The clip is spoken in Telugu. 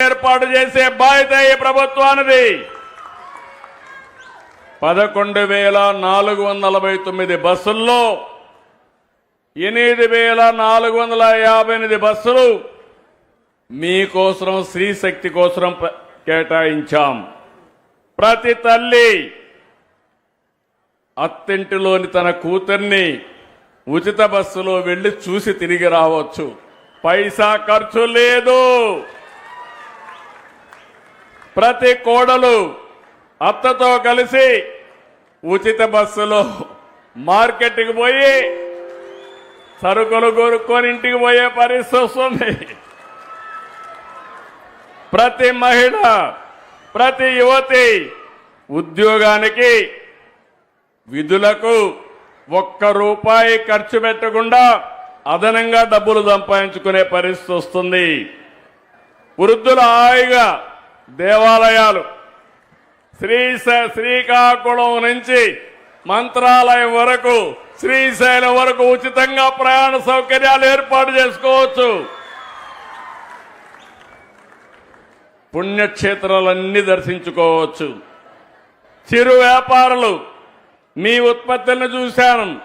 ఏర్పాటు చేసే బాధ్యత ఈ ప్రభుత్వానిది. 11,449 బస్సుల్లో 8,458 బస్సులు మీకోసం స్త్రీశక్తి కోసం కేటాయించాం. ప్రతి తల్లి అత్తింటిలోని తన కూతుర్ని ఉచిత బస్సులో వెళ్లి చూసి తిరిగి రావచ్చు. పైసా ఖర్చు లేదు. ప్రతి కోడలు అత్తతో కలిసి ఉచిత బస్సులో మార్కెట్కి పోయి సరుకులు కొనుక్కొని ఇంటికి పోయే పరిస్థితి వస్తుంది. ప్రతి మహిళ, ప్రతి యువతి ఉద్యోగానికి విధులకు ₹1 ఖర్చు పెట్టకుండా అదనంగా డబ్బులు సంపాదించుకునే పరిస్థితి వస్తుంది. వృద్ధుల హాయిగా దేవాలయాలు శ్రీకాకుళం నుంచి మంత్రాలయం వరకు శ్రీశైలం వరకు ఉచితంగా ప్రయాణ సౌకర్యాలు ఏర్పాటు చేసుకోవచ్చు. పుణ్యక్షేత్రాలన్నీ దర్శించుకోవచ్చు. చిరు వ్యాపారులు మీ ఉత్పత్తులను చూశాను.